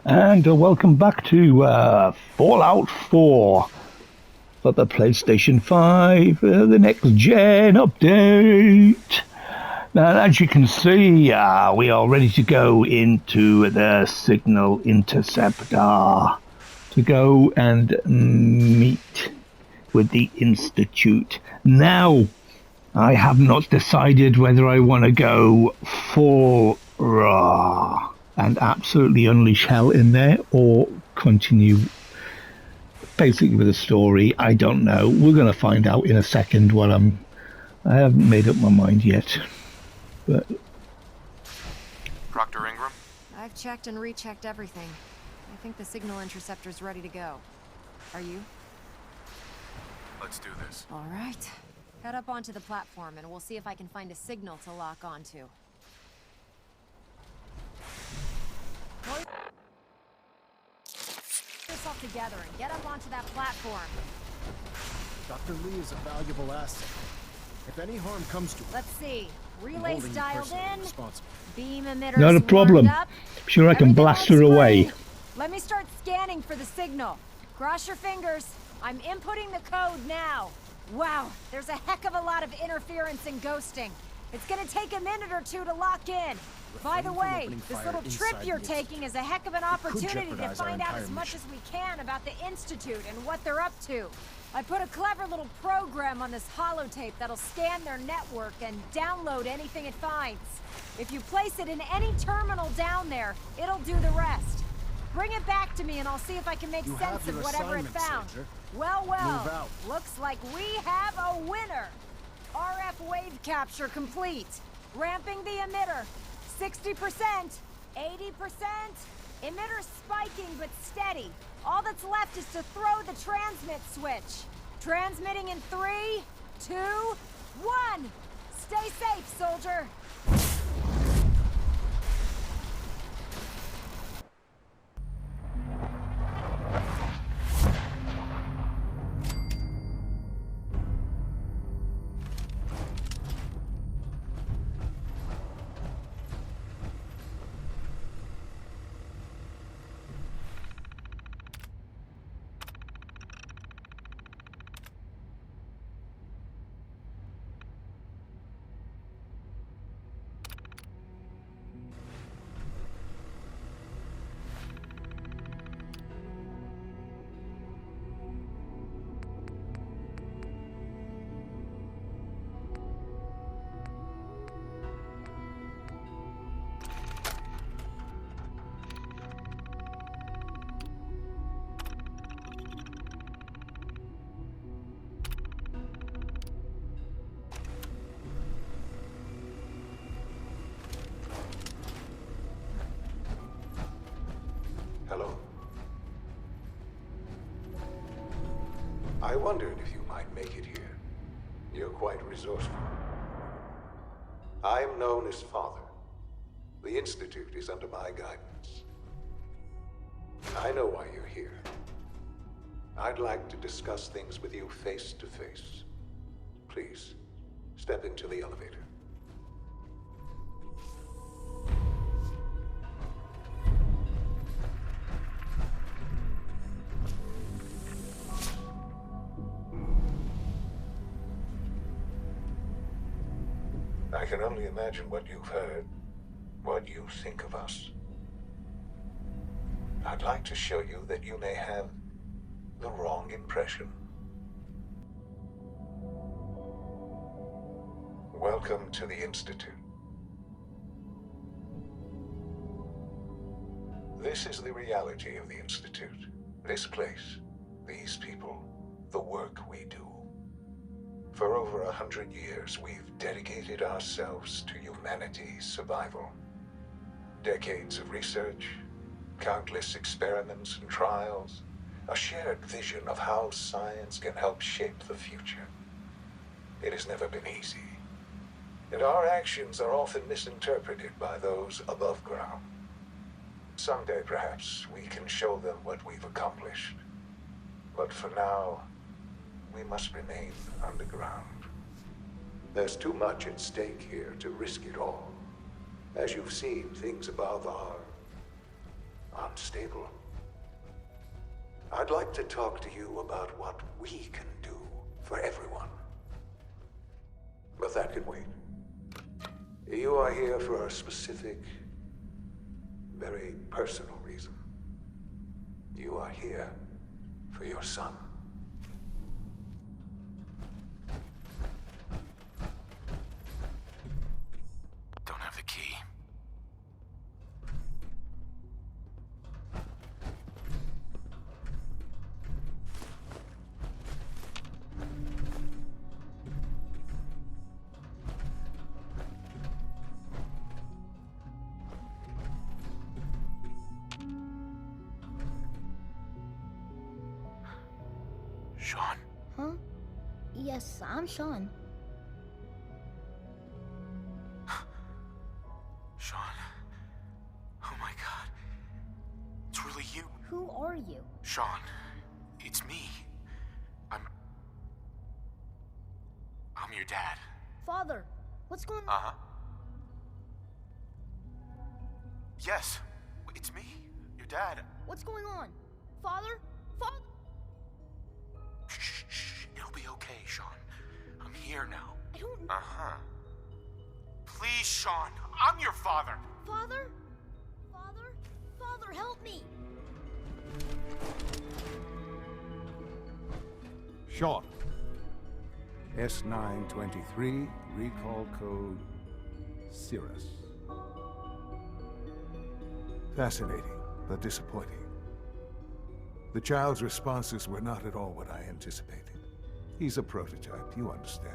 And welcome back to Fallout 4 for the PlayStation 5, the next gen update. Now, as you can see, we are ready to go into the Signal Interceptor to go and meet with the Institute. Now, I have not decided whether I want to go full raw and absolutely unleash hell in there, or continue basically with the story. I don't know. We're going to find out in a second what I haven't made up my mind yet. But Proctor Ingram? I've checked and rechecked everything. I think the Signal Interceptor's ready to go. Are you? Let's do this. All right. Head up onto the platform and we'll see if I can find a signal to lock onto. Pull yourself together and get up onto that platform. Dr. Lee is a valuable asset. If any harm comes to it, Let's see. Relays dialed in. Beam emitters not a problem. up. Sure, I can blast her away. Let me start scanning for the signal. Cross your fingers. I'm inputting the code now. Wow, there's a heck of a lot of interference and ghosting. It's gonna take a minute or two to lock in. By the way, this little trip you're taking is a heck of an opportunity to find out as much as we can about the Institute and what they're up to. I put a clever little program on this holotape that'll scan their network and download anything it finds. If you place it in any terminal down there, it'll do the rest. Bring it back to me and I'll see if I can make sense of whatever it found. Well, looks like we have a winner. RF wave capture complete. Ramping the emitter. 60%, 80%. Emitter spiking but steady. All that's left is to throw the transmit switch. Transmitting in 3, 2, 1. Stay safe, soldier. Hello. I wondered if you might make it here. You're quite resourceful. I am known as Father. The Institute is under my guidance. I know why you're here. I'd like to discuss things with you face to face. Please, step into the elevator. I can only imagine what you've heard, what you think of us. I'd like to show you that you may have the wrong impression. Welcome to the Institute. This is the reality of the Institute. This place, these people, the work we do. For over 100 years, we've dedicated ourselves to humanity's survival. Decades of research, countless experiments and trials, a shared vision of how science can help shape the future. It has never been easy, and our actions are often misinterpreted by those above ground. Someday, perhaps, we can show them what we've accomplished. But for now, we must remain underground. There's too much at stake here to risk it all. As you've seen, things above are unstable. unstable. I'd like to talk to you about what we can do for everyone. But that can wait. You are here for a specific, very personal reason. You are here for your son. Don't have the key. Sean? Huh? Yes, I'm Sean. Sean? Oh my god. It's really you. Who are you? Sean, it's me. I'm your dad. Father, what's going on? Uh-huh. Yes, it's me, your dad. What's going on? Father? Father? Shh, it'll be okay, Sean. I'm here now. I don't... Uh-huh. Please, Sean, I'm your father. Father? Father? Father, help me! Sean. S923, recall code Cirrus. Fascinating, but disappointing. The child's responses were not at all what I anticipated. He's a prototype, you understand.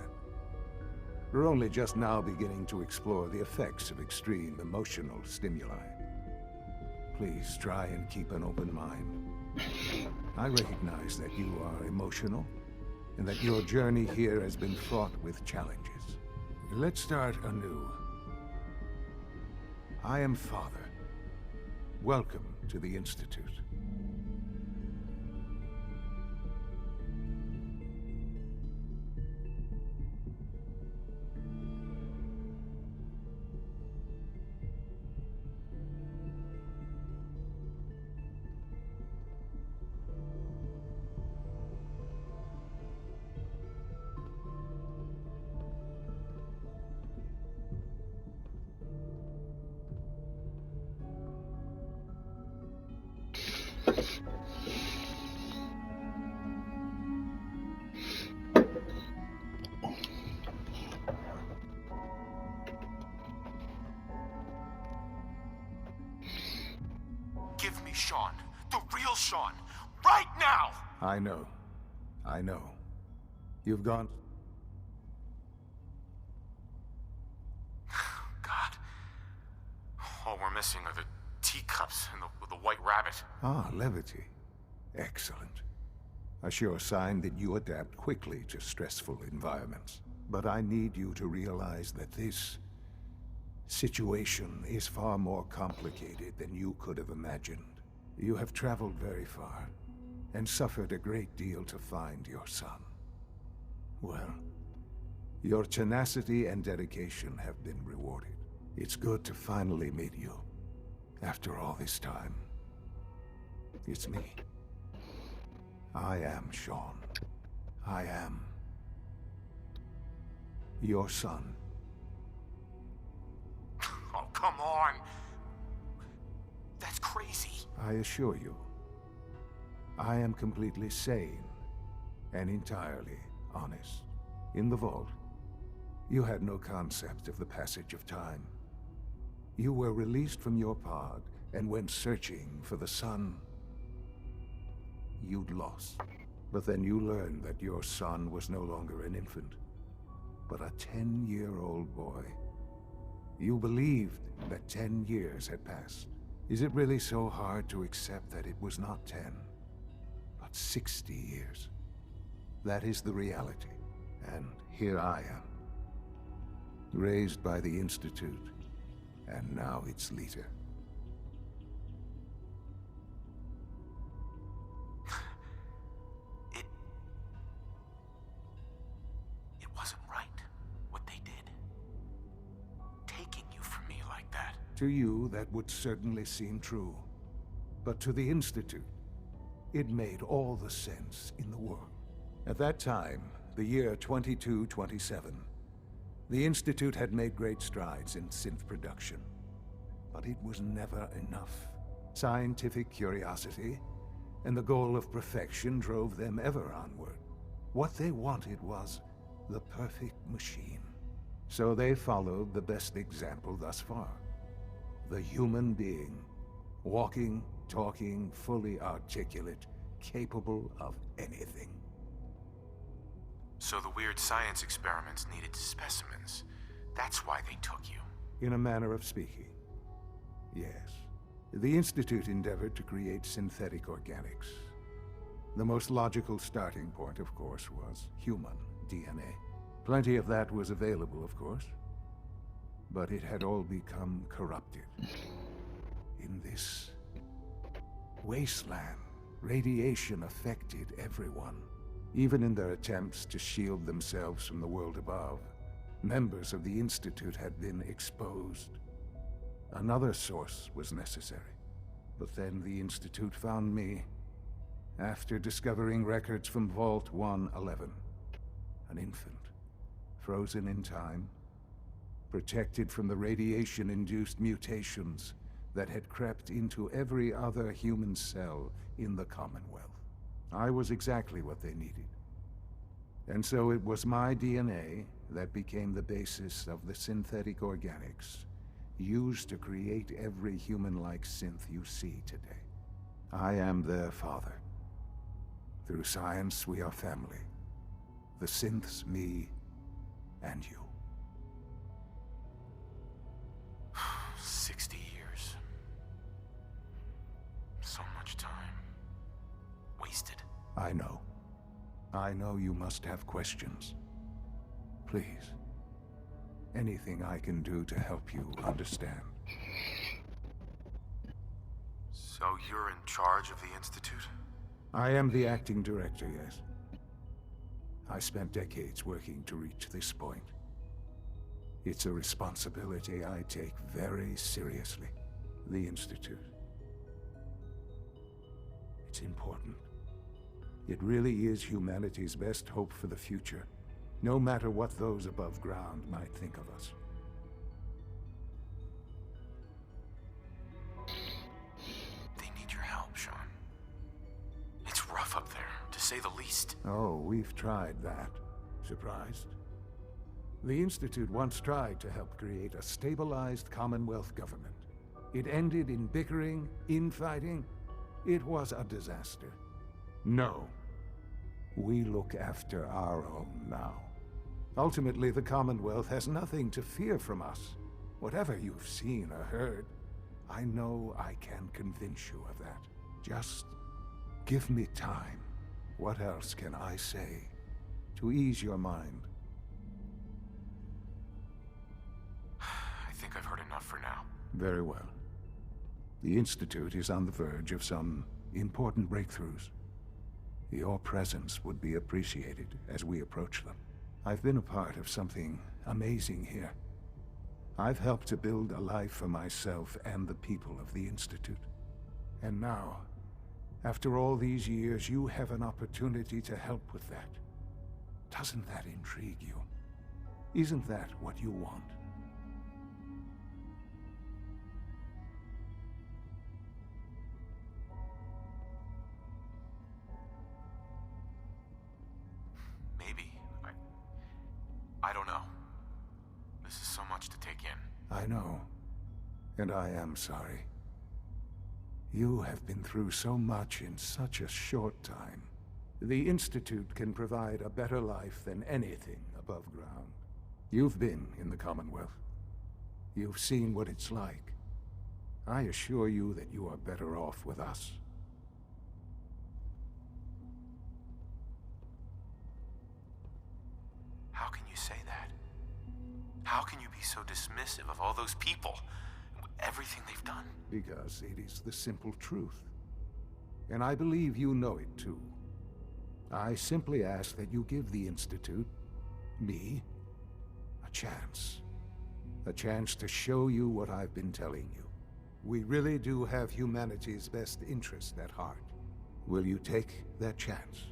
We're only just now beginning to explore the effects of extreme emotional stimuli. Please try and keep an open mind. I recognize that you are emotional, and that your journey here has been fraught with challenges. Let's start anew. I am Father. Welcome to the Institute. Give me Sean, the real Sean, right now! I know. You've gone... God. All we're missing are the teacups and the white rabbit. Ah, levity. Excellent. A sure sign that you adapt quickly to stressful environments. But I need you to realize that this situation is far more complicated than you could have imagined. You have traveled very far, and suffered a great deal to find your son. Well, your tenacity and dedication have been rewarded. It's good to finally meet you, after all this time. It's me. I am Sean. I am your son. Oh, come on! That's crazy. I assure you, I am completely sane and entirely honest. In the vault, you had no concept of the passage of time. You were released from your pod and went searching for the son you'd lost. But then you learned that your son was no longer an infant, but a 10-year-old boy. You believed that 10 years had passed. Is it really so hard to accept that it was not 10, but 60 years? That is the reality, and here I am. Raised by the Institute, and now its leader. It wasn't right, what they did. Taking you from me like that. To you, that would certainly seem true. But to the Institute, it made all the sense in the world. At that time, the year 2227, the Institute had made great strides in synth production. But it was never enough. Scientific curiosity and the goal of perfection drove them ever onward. What they wanted was the perfect machine. So they followed the best example thus far. The human being. Walking, talking, fully articulate, capable of anything. So the weird science experiments needed specimens. That's why they took you. In a manner of speaking. Yes. The Institute endeavored to create synthetic organics. The most logical starting point, of course, was human DNA. Plenty of that was available, of course. But it had all become corrupted. In this wasteland, radiation affected everyone. Even in their attempts to shield themselves from the world above, members of the Institute had been exposed. Another source was necessary. But then the Institute found me after discovering records from Vault 111. An infant, frozen in time, protected from the radiation-induced mutations that had crept into every other human cell in the Commonwealth. I was exactly what they needed. And so it was my DNA that became the basis of the synthetic organics used to create every human-like synth you see today. I am their father. Through science, we are family. The synths, me, and you. 60 years. So much time. Wasted. I know. I know you must have questions. Please. Anything I can do to help you understand. So you're in charge of the Institute? I am the acting director, yes. I spent decades working to reach this point. It's a responsibility I take very seriously. The Institute. It's important. It really is humanity's best hope for the future, no matter what those above ground might think of us. They need your help, Sean. It's rough up there, to say the least. Oh, we've tried that. Surprised? The Institute once tried to help create a stabilized Commonwealth government. It ended in bickering, infighting. It was a disaster. No. We look after our own now. Ultimately, the Commonwealth has nothing to fear from us. Whatever you've seen or heard, I know I can convince you of that. Just give me time. What else can I say to ease your mind? I think I've heard enough for now. Very well. The Institute is on the verge of some important breakthroughs. Your presence would be appreciated as we approach them. I've been a part of something amazing here. I've helped to build a life for myself and the people of the Institute. And now, after all these years, you have an opportunity to help with that. Doesn't that intrigue you? Isn't that what you want? Maybe. I don't know. This is so much to take in. I know. And I am sorry. You have been through so much in such a short time. The Institute can provide a better life than anything above ground. You've been in the Commonwealth. You've seen what it's like. I assure you that you are better off with us. How can you say that? How can you be so dismissive of all those people? Everything they've done? Because it is the simple truth. And I believe you know it too. I simply ask that you give the Institute, me, a chance. A chance to show you what I've been telling you. We really do have humanity's best interest at heart. Will you take that chance?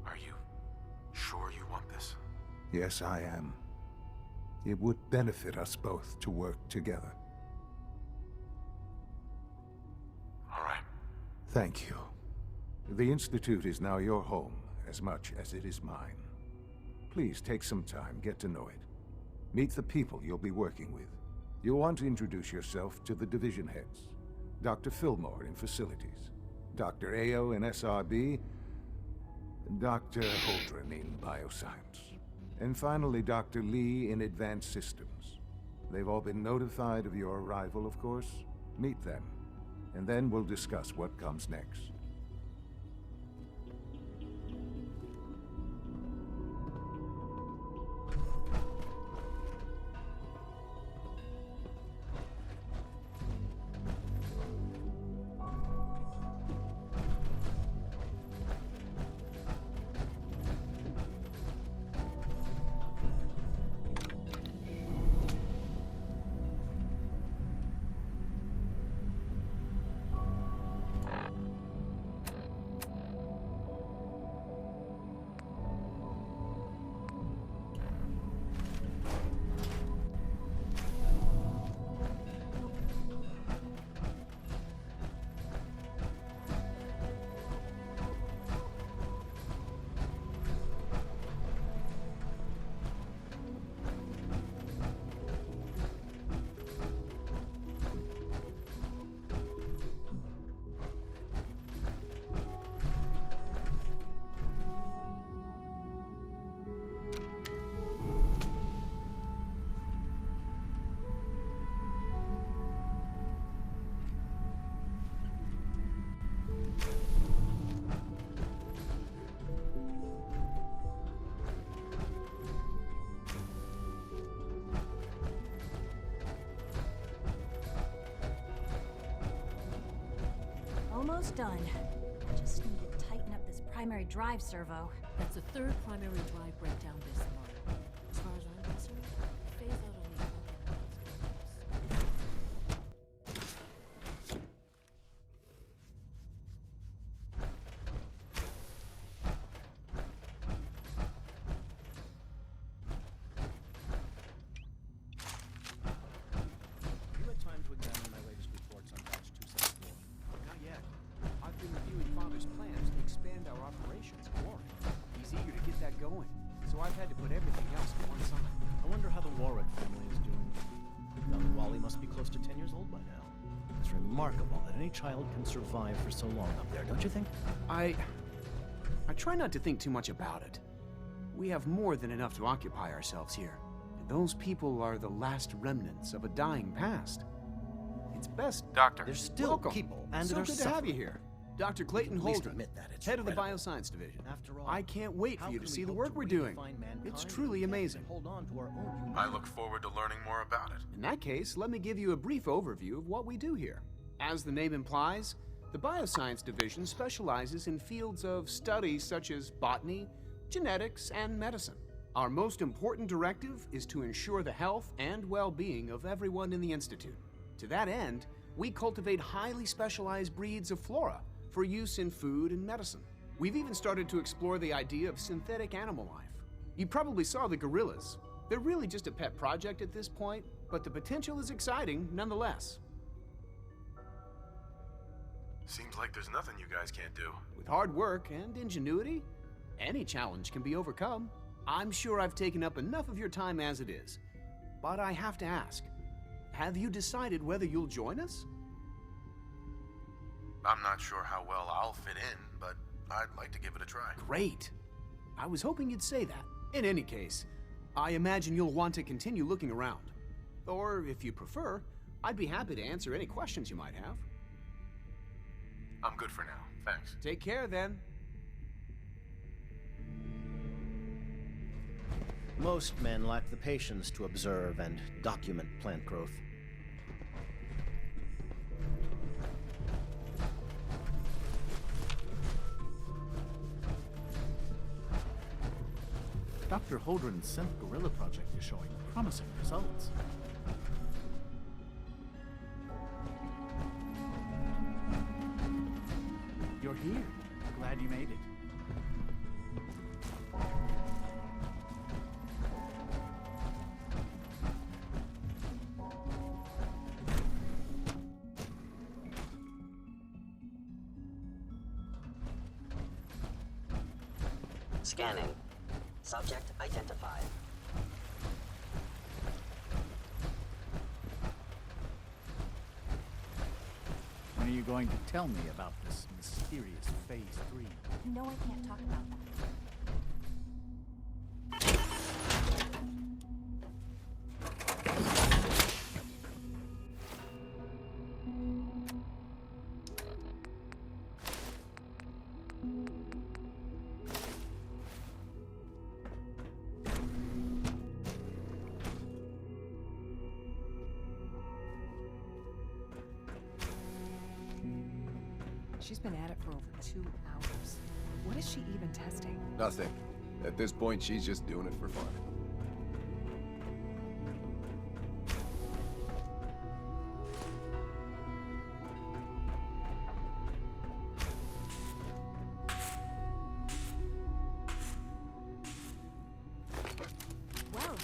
Are you sure you want this? Yes, I am. It would benefit us both to work together. All right. Thank you. The Institute is now your home as much as it is mine. Please take some time, get to know it. Meet the people you'll be working with. You'll want to introduce yourself to the division heads. Dr. Fillmore in Facilities, Dr. Ao in SRB, Dr. Holdren in Bioscience, and finally Dr. Lee in Advanced Systems. They've all been notified of your arrival, of course. Meet them, and then we'll discuss what comes next. Almost done. Just need to tighten up this primary drive servo. That's the third primary drive breakdown this month. As far as I'm concerned, phase out on the You had time to examine my latest reports on batch 274? Not yet. I've been reviewing Father's plans to expand our operations at Warwick. He's eager to get that going, so I've had to put everything else to one side. I wonder how the Warwick family is doing. Young Wally must be close to 10 years old by now. It's remarkable that any child can survive for so long up there, don't you think? I try not to think too much about it. We have more than enough to occupy ourselves here. And those people are the last remnants of a dying past. It's best... Doctor. There's still Welcome. people, and so they're good to have you suffering. here. Dr. Clayton At least Holdren, admit that. It's head of the incredible. Bioscience Division. After all, I can't wait for how you to can see we the hope work to we're doing. redefine mankind It's if truly we can't amazing. even hold on to our own humanity? I look forward to learning more about it. In that case, let me give you a brief overview of what we do here. As the name implies, the Bioscience Division specializes in fields of study such as botany, genetics, and medicine. Our most important directive is to ensure the health and well-being of everyone in the Institute. To that end, we cultivate highly specialized breeds of flora for use in food and medicine. We've even started to explore the idea of synthetic animal life. You probably saw the gorillas. They're really just a pet project at this point, but the potential is exciting nonetheless. Seems like there's nothing you guys can't do. With hard work and ingenuity, any challenge can be overcome. I'm sure I've taken up enough of your time as it is. But I have to ask, have you decided whether you'll join us? I'm not sure how well I'll fit in, but I'd like to give it a try. Great. I was hoping you'd say that. In any case, I imagine you'll want to continue looking around. Or, if you prefer, I'd be happy to answer any questions you might have. I'm good for now, thanks. Take care, then. Most men lack the patience to observe and document plant growth. Dr. Holdren's synth gorilla project is showing promising results. here. Glad you made it. Scanning. Subject identified. When are you going to tell me about this mysterious Phase 3? You know I can't talk about that. She's been at it for over 2 hours. What is she even testing? Nothing. At this point, she's just doing it for fun. Well,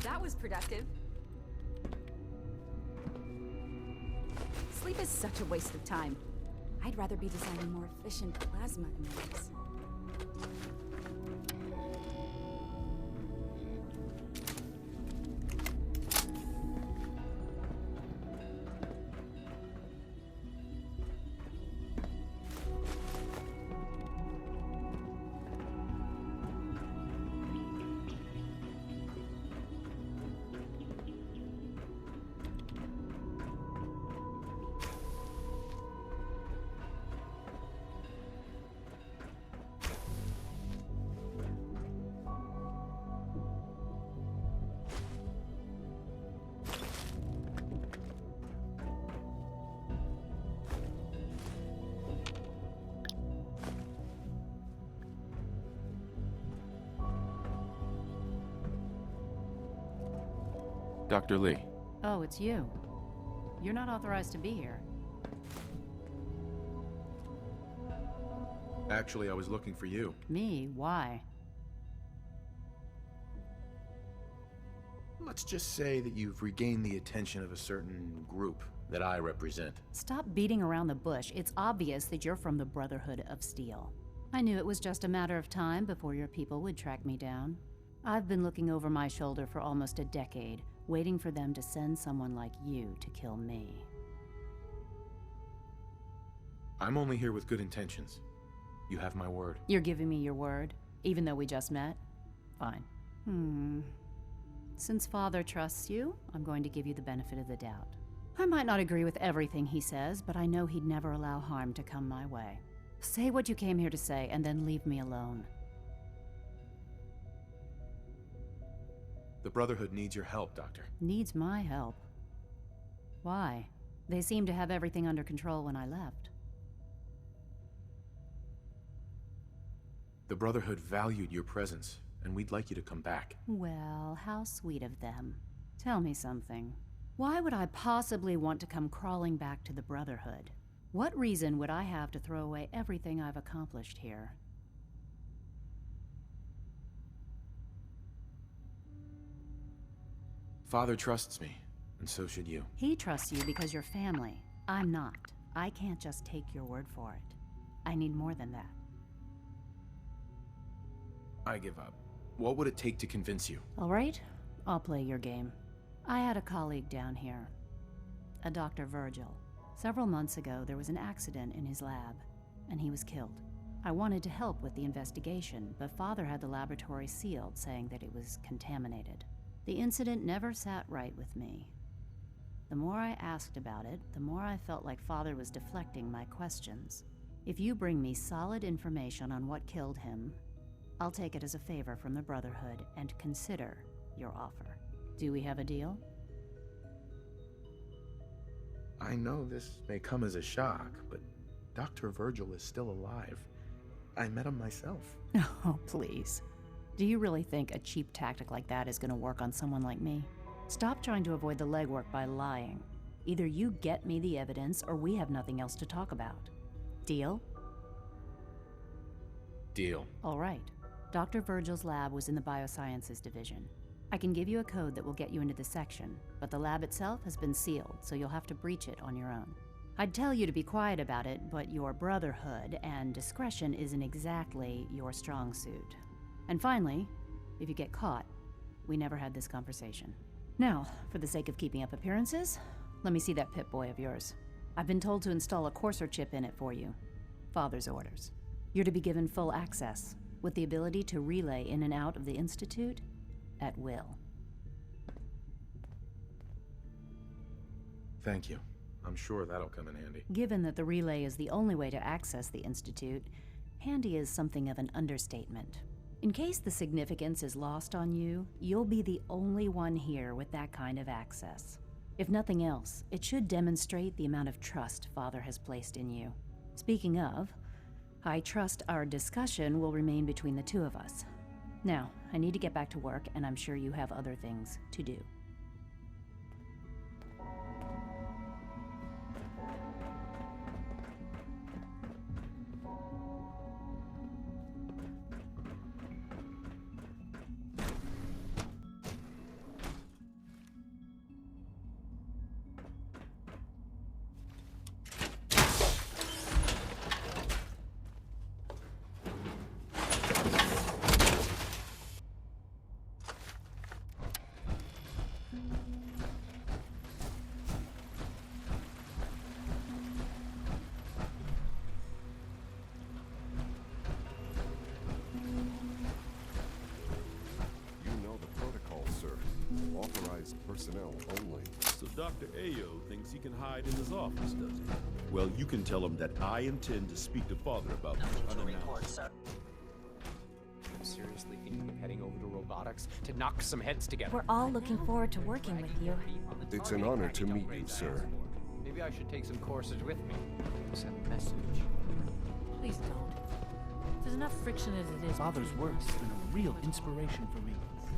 that was productive. Sleep is such a waste of time. I'd rather be designing more efficient plasma emitters. Dr. Lee. Oh, it's you. You're not authorized to be here. Actually, I was looking for you. Me? Why? Let's just say that you've regained the attention of a certain group that I represent. Stop beating around the bush. It's obvious that you're from the Brotherhood of Steel. I knew it was just a matter of time before your people would track me down. I've been looking over my shoulder for almost a decade, waiting for them to send someone like you to kill me. I'm only here with good intentions. You have my word. You're giving me your word, even though we just met? Fine. Since Father trusts you, I'm going to give you the benefit of the doubt. I might not agree with everything he says, but I know he'd never allow harm to come my way. Say what you came here to say, and then leave me alone. The Brotherhood needs your help, Doctor. Needs my help? Why? They seemed to have everything under control when I left. The Brotherhood valued your presence, and we'd like you to come back. Well, how sweet of them. Tell me something. Why would I possibly want to come crawling back to the Brotherhood? What reason would I have to throw away everything I've accomplished here? Father trusts me, and so should you. He trusts you because you're family. I'm not. I can't just take your word for it. I need more than that. I give up. What would it take to convince you? All right, I'll play your game. I had a colleague down here, a Dr. Virgil. Several months ago, there was an accident in his lab, and he was killed. I wanted to help with the investigation, but Father had the laboratory sealed, saying that it was contaminated. The incident never sat right with me. The more I asked about it, the more I felt like Father was deflecting my questions. If you bring me solid information on what killed him, I'll take it as a favor from the Brotherhood and consider your offer. Do we have a deal? I know this may come as a shock, but Dr. Virgil is still alive. I met him myself. Oh, please. Do you really think a cheap tactic like that is going to work on someone like me? Stop trying to avoid the legwork by lying. Either you get me the evidence or we have nothing else to talk about. Deal? Deal. All right. Dr. Virgil's lab was in the Biosciences Division. I can give you a code that will get you into the section, but the lab itself has been sealed, so you'll have to breach it on your own. I'd tell you to be quiet about it, but your brotherhood and discretion isn't exactly your strong suit. And finally, if you get caught, we never had this conversation. Now, for the sake of keeping up appearances, let me see that Pip-Boy of yours. I've been told to install a Courser chip in it for you. Father's orders. You're to be given full access, with the ability to relay in and out of the Institute at will. Thank you. I'm sure that'll come in handy. Given that the relay is the only way to access the Institute, handy is something of an understatement. In case the significance is lost on you, you'll be the only one here with that kind of access. If nothing else, it should demonstrate the amount of trust Father has placed in you. Speaking of, I trust our discussion will remain between the two of us. Now, I need to get back to work, and I'm sure you have other things to do. Personnel only. So Dr. Ayo thinks he can hide in his office, does he? Well, you can tell him that I intend to speak to Father about this unannounced. Seriously thinking of heading over to robotics to knock some heads together? We're all looking forward to working with you. It's an honor to meet you, sir. Maybe I should take some courses with me. Send a message. Please don't. There's enough friction as it is. Father's work's been a real inspiration for me.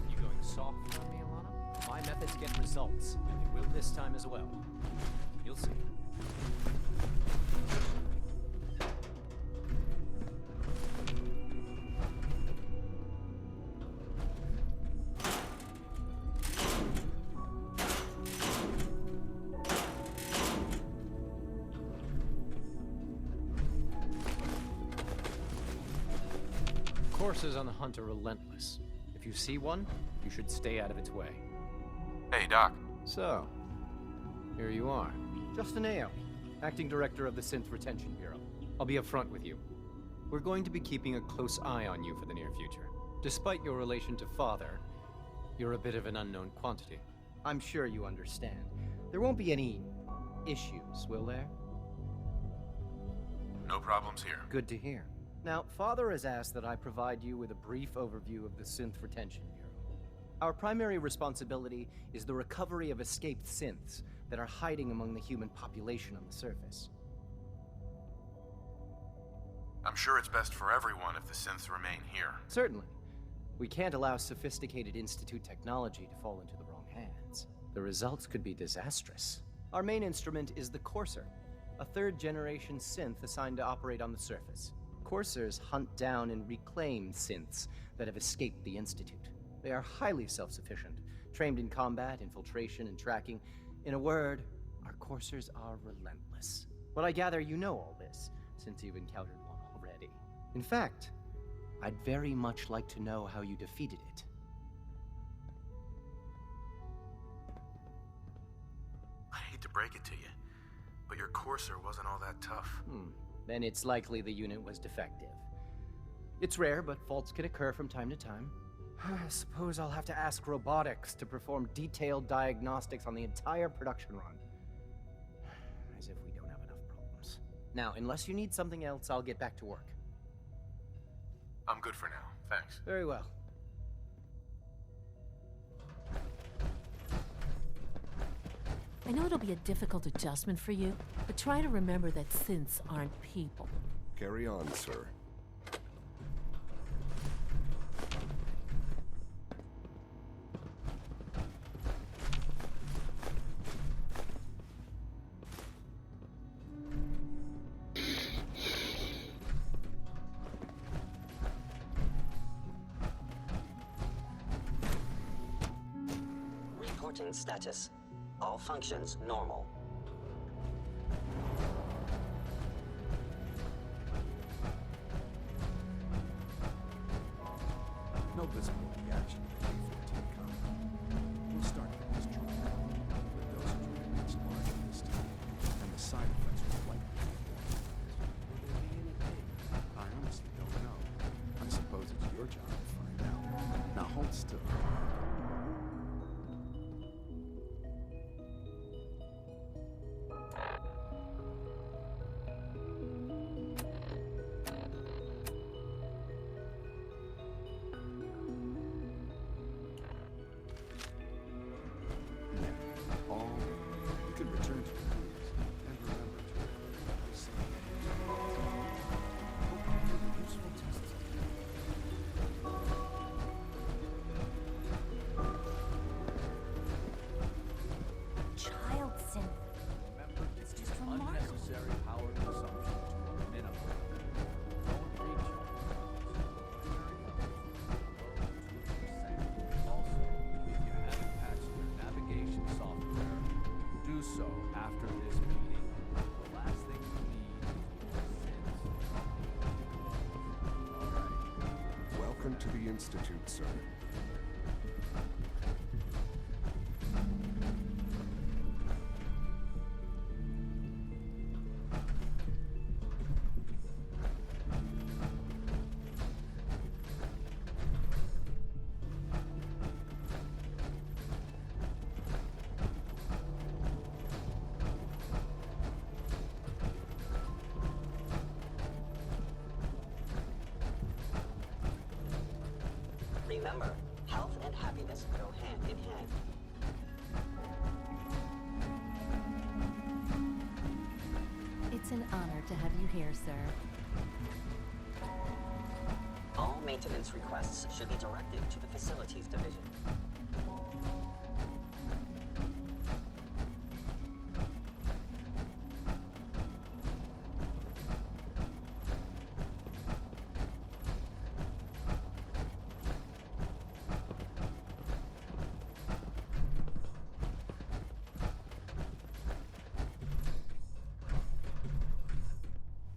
You going soft on me, Alana? My methods get results, and they will this time as well. You'll see. Coursers on the hunt are relentless. If you see one, you should stay out of its way. Hey, Doc. So, here you are. Justin Ayo, Acting Director of the Synth Retention Bureau. I'll be upfront with you. We're going to be keeping a close eye on you for the near future. Despite your relation to Father, you're a bit of an unknown quantity. I'm sure you understand. There won't be any issues, will there? No problems here. Good to hear. Now, Father has asked that I provide you with a brief overview of the Synth Retention Bureau. Our primary responsibility is the recovery of escaped synths that are hiding among the human population on the surface. I'm sure it's best for everyone if the synths remain here. Certainly. We can't allow sophisticated Institute technology to fall into the wrong hands. The results could be disastrous. Our main instrument is the Courser, a third-generation synth assigned to operate on the surface. Coursers hunt down and reclaim synths that have escaped the Institute. They are highly self-sufficient, trained in combat, infiltration, and tracking. In a word, our Coursers are relentless. But I gather you know all this, since you've encountered one already. In fact, I'd very much like to know how you defeated it. I hate to break it to you, but your Courser wasn't all that tough. Then it's likely the unit was defective. It's rare, but faults can occur from time to time. I suppose I'll have to ask robotics to perform detailed diagnostics on the entire production run. As if we don't have enough problems. Now, unless you need something else, I'll get back to work. I'm good for now, thanks. Very well. I know it'll be a difficult adjustment for you, but try to remember that synths aren't people. Carry on, sir. Reporting status. All functions normal. No visible reaction to the K-14 combat. We'll start with this drug. The dosage remains larger this time, and the side effects will likely be more. Will there be any pain? I honestly don't know. I suppose it's your job to find out. Now hold still. Welcome to the Institute, sir. Remember, health and happiness go hand in hand. It's an honor to have you here, sir. All maintenance requests should be directed to the Facilities Division.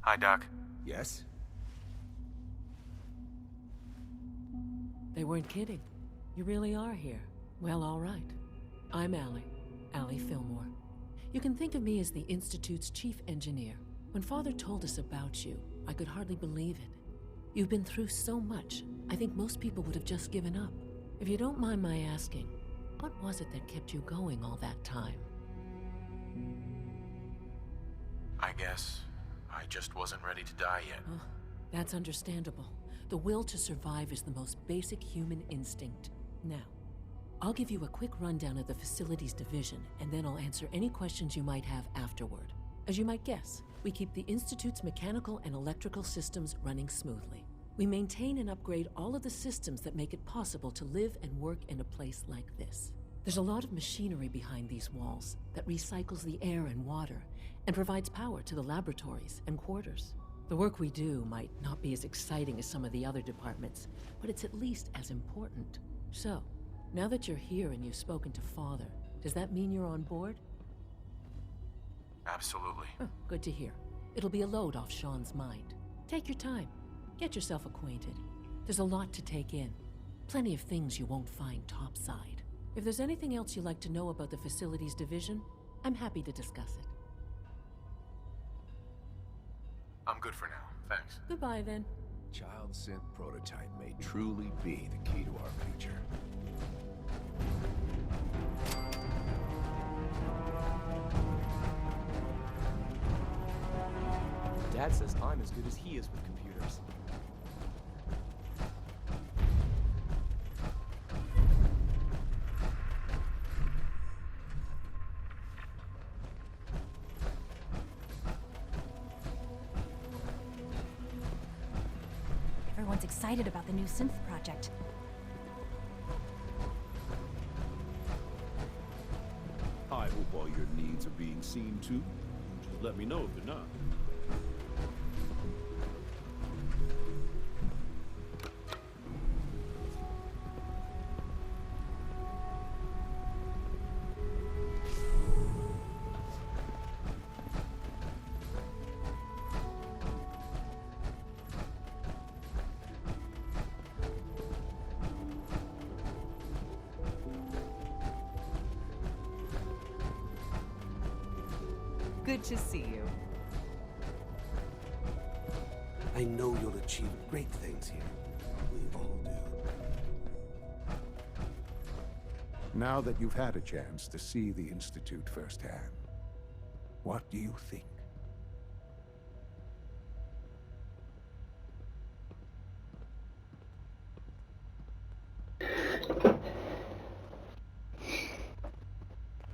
Hi, Doc. Yes? They weren't kidding. You really are here. Well, all right. I'm Allie Fillmore. You can think of me as the Institute's chief engineer. When Father told us about you, I could hardly believe it. You've been through so much, I think most people would have just given up. If you don't mind my asking, what was it that kept you going all that time? I guess I just wasn't ready to die yet. Oh, that's understandable. The will to survive is the most basic human instinct. Now, I'll give you a quick rundown of the Facilities Division, and then I'll answer any questions you might have afterward. As you might guess, we keep the Institute's mechanical and electrical systems running smoothly. We maintain and upgrade all of the systems that make it possible to live and work in a place like this. There's a lot of machinery behind these walls that recycles the air and water and provides power to the laboratories and quarters. The work we do might not be as exciting as some of the other departments, but it's at least as important. So, now that you're here and you've spoken to Father, does that mean you're on board? Absolutely. Oh, good to hear. It'll be a load off Sean's mind. Take your time. Get yourself acquainted. There's a lot to take in. Plenty of things you won't find topside. If there's anything else you'd like to know about the Facilities Division, I'm happy to discuss it. I'm good for now, thanks. Goodbye, then. Child synth prototype may truly be the key to our future. Dad says I'm as good as he is with computers. Everyone's excited about the new synth project. I hope all your needs are being seen to. Just let me know if they're not. Good to see you. I know you'll achieve great things here. We all do. Now that you've had a chance to see the Institute firsthand, what do you think?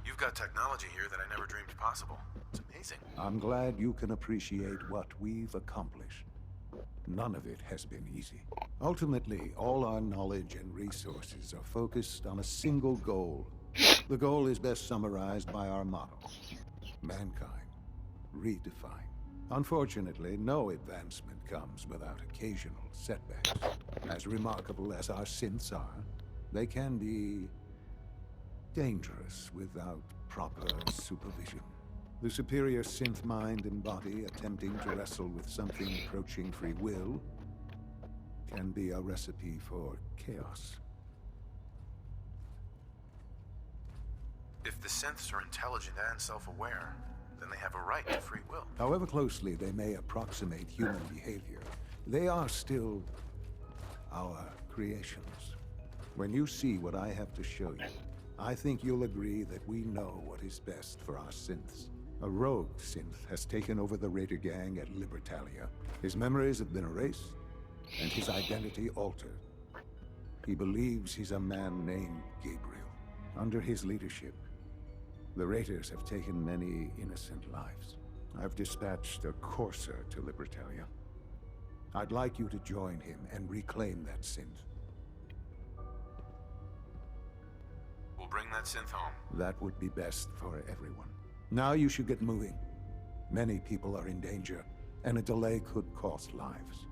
You've got technology here that I never dreamed possible. It's amazing. I'm glad you can appreciate what we've accomplished. None of it has been easy. Ultimately, all our knowledge and resources are focused on a single goal. The goal is best summarized by our motto: mankind, redefined. Unfortunately, no advancement comes without occasional setbacks. As remarkable as our synths are, they can be dangerous without proper supervision. The superior synth mind and body attempting to wrestle with something approaching free will can be a recipe for chaos. If the synths are intelligent and self-aware, then they have a right to free will. However closely they may approximate human behavior, they are still our creations. When you see what I have to show you, I think you'll agree that we know what is best for our synths. A rogue synth has taken over the Raider gang at Libertalia. His memories have been erased, and his identity altered. He believes he's a man named Gabriel. Under his leadership, the Raiders have taken many innocent lives. I've dispatched a courser to Libertalia. I'd like you to join him and reclaim that synth. We'll bring that synth home. That would be best for everyone. Now you should get moving. Many people are in danger, and a delay could cost lives.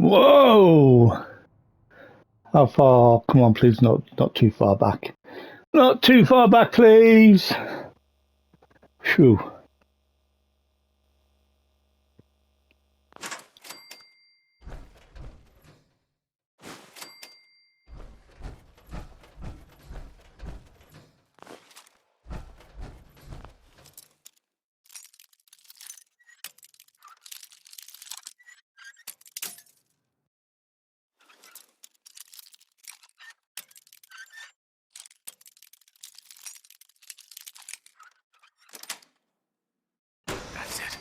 Whoa! How far? Come on, please, not too far back. Not too far back, please. Phew. That's it.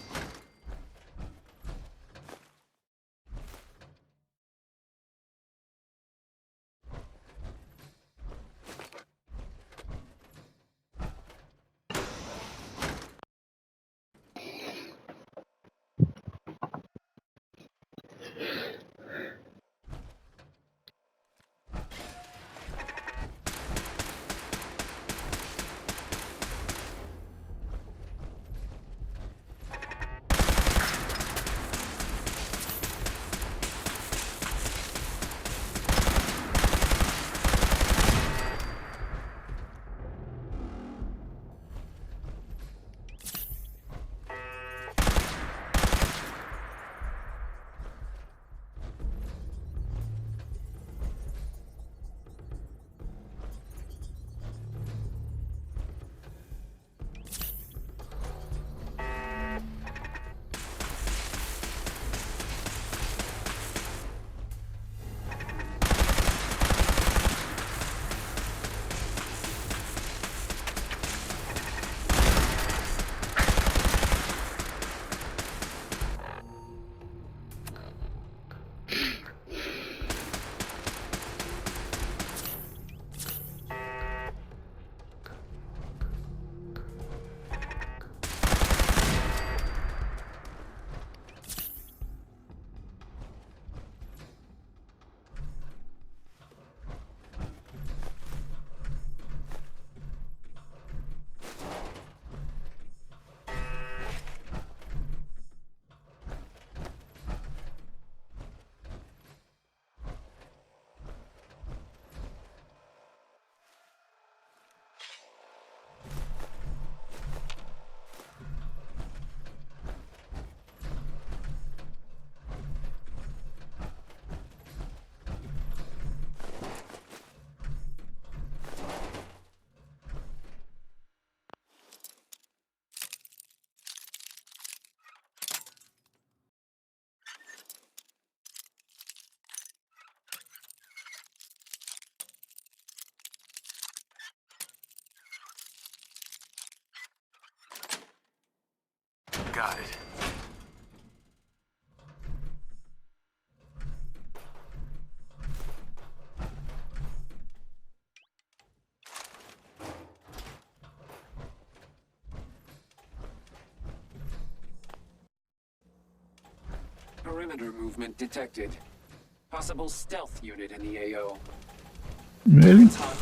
Got it. Perimeter movement detected. Possible stealth unit in the AO. Really? It's hot.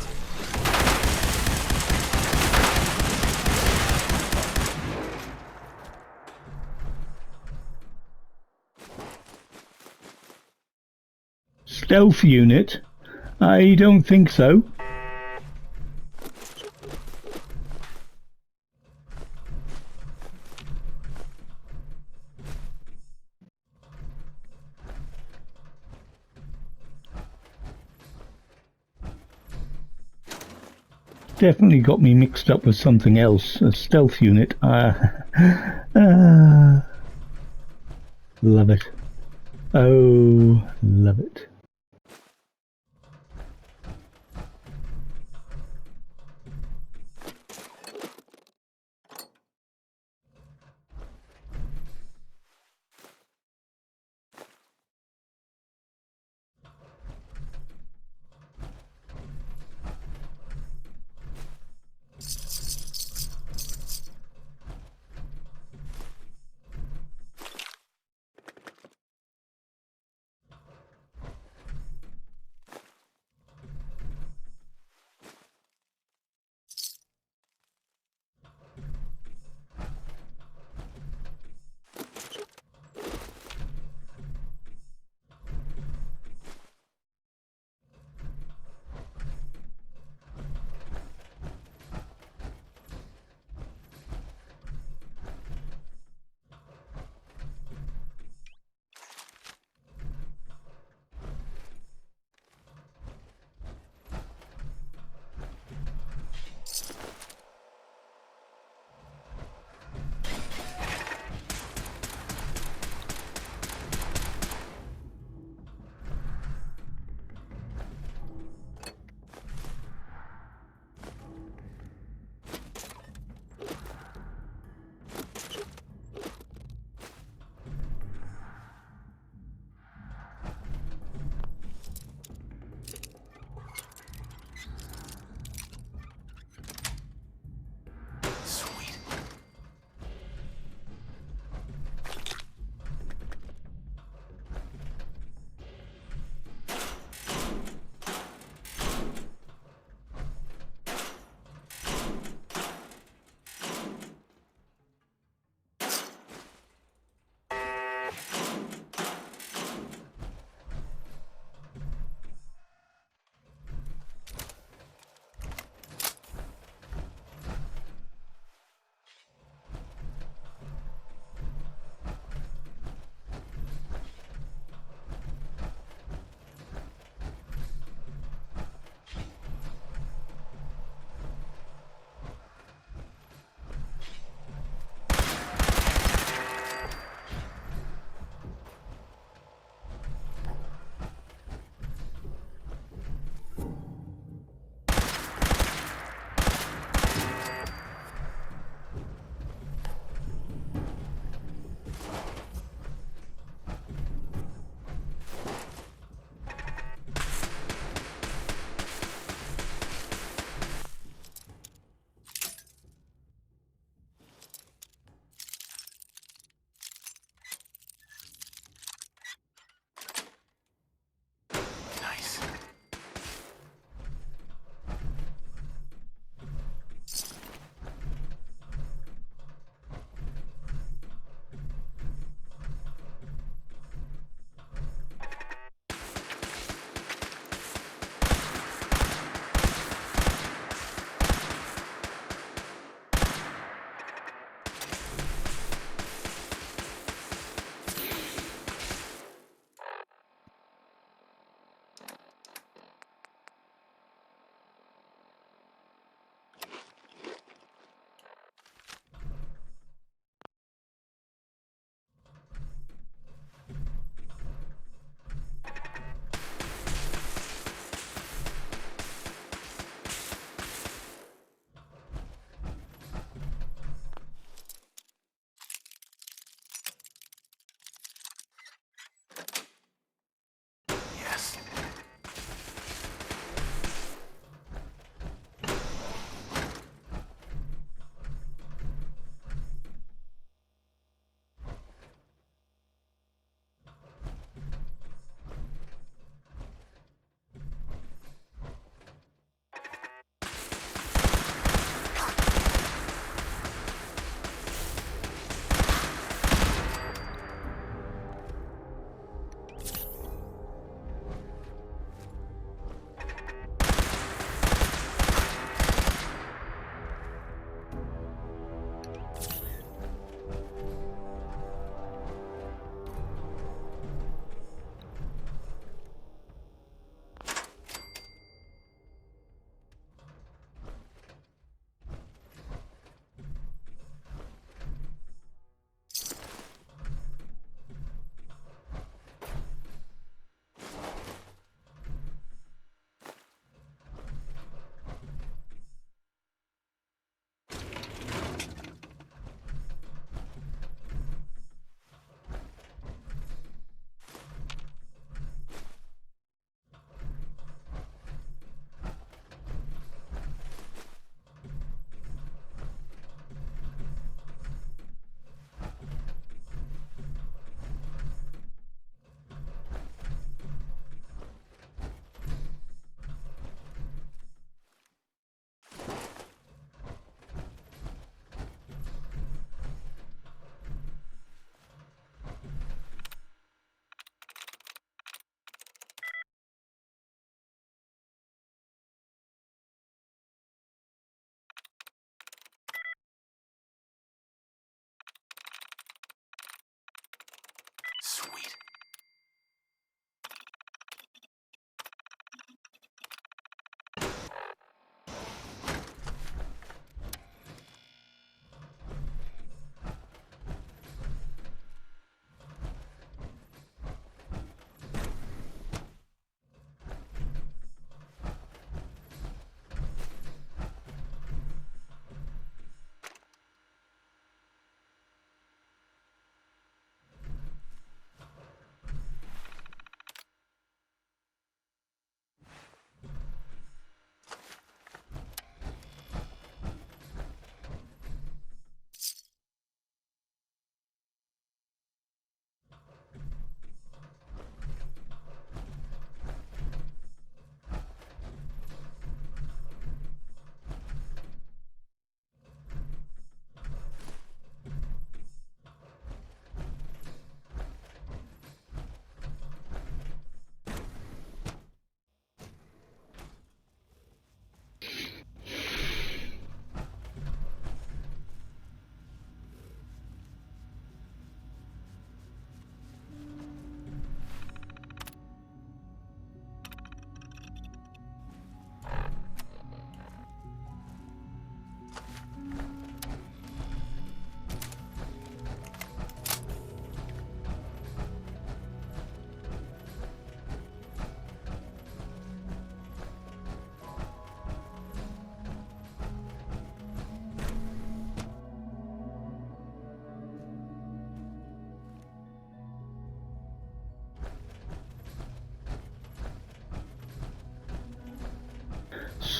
Stealth unit? I don't think so. Definitely got me mixed up with something else. A stealth unit. Love it. Oh, love it.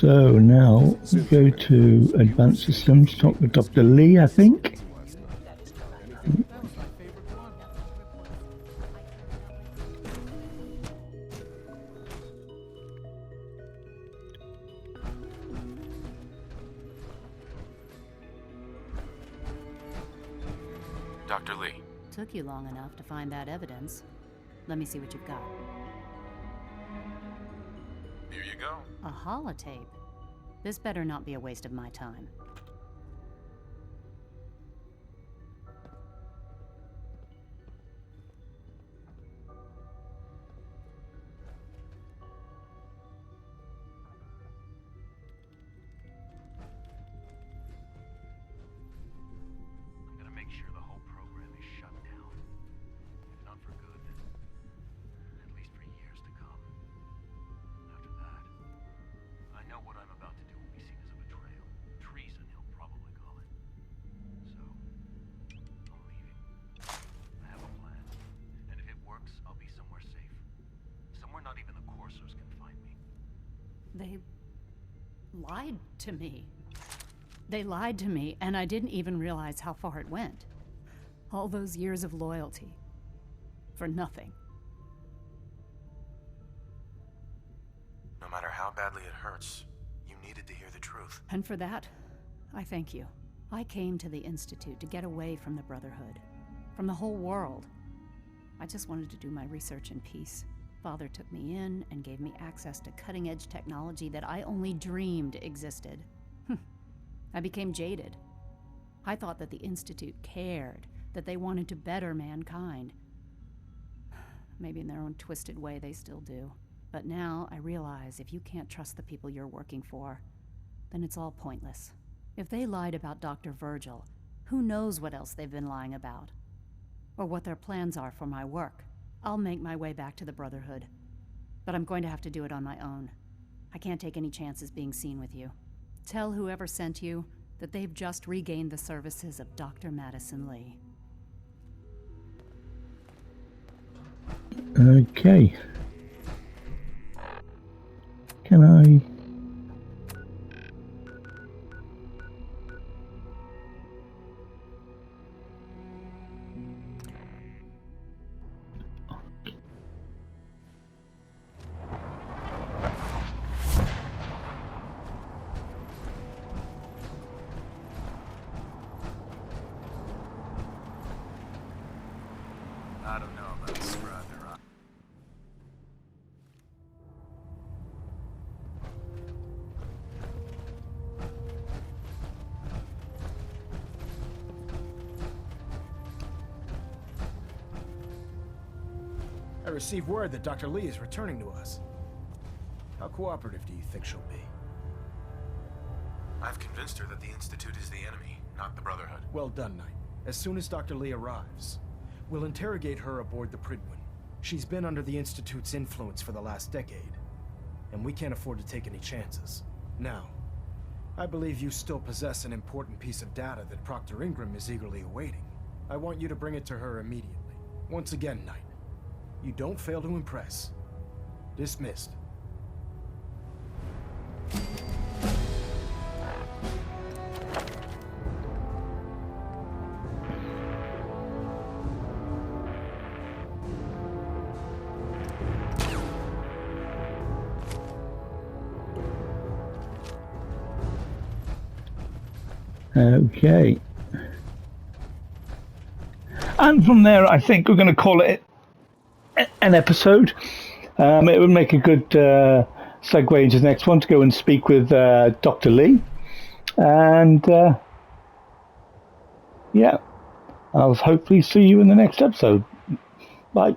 So now we go to Advanced Systems, talk to Dr. Lee, I think. Dr. Lee. Took you long enough to find that evidence. Let me see what you've got. Here you go. A holotape? This better not be a waste of my time. I'm gonna make sure the whole program is shut down. If not for good, at least for years to come. After that, I know what I'm about to do will be seen as a betrayal. Treason, he'll probably call it. So, I'm leaving. I have a plan. And if it works, I'll be somewhere safe. Somewhere not even the Coursers can find me. They lied to me. They lied to me, and I didn't even realize how far it went. All those years of loyalty. For nothing. No matter how badly it hurts, you needed to hear the truth. And for that, I thank you. I came to the Institute to get away from the Brotherhood. From the whole world. I just wanted to do my research in peace. Father took me in and gave me access to cutting-edge technology that I only dreamed existed. I became jaded. I thought that the Institute cared, that they wanted to better mankind. Maybe in their own twisted way they still do. But now I realize if you can't trust the people you're working for, then it's all pointless. If they lied about Dr. Virgil, who knows what else they've been lying about? Or what their plans are for my work. I'll make my way back to the Brotherhood. But I'm going to have to do it on my own. I can't take any chances being seen with you. Tell whoever sent you that they've just regained the services of Dr. Madison Lee. Okay. Can I... I don't know about this, brother. I received word that Dr. Lee is returning to us. How cooperative do you think she'll be? I've convinced her that the Institute is the enemy, not the Brotherhood. Well done, Knight. As soon as Dr. Lee arrives, we'll interrogate her aboard the Prydwen. She's been under the Institute's influence for the last decade, and we can't afford to take any chances. Now, I believe you still possess an important piece of data that Proctor Ingram is eagerly awaiting. I want you to bring it to her immediately. Once again, Knight, you don't fail to impress. Dismissed. Okay. And from there, I think we're going to call it an episode. It would make a good segue into the next one to go and speak with Dr. Lee. And yeah, I'll hopefully see you in the next episode.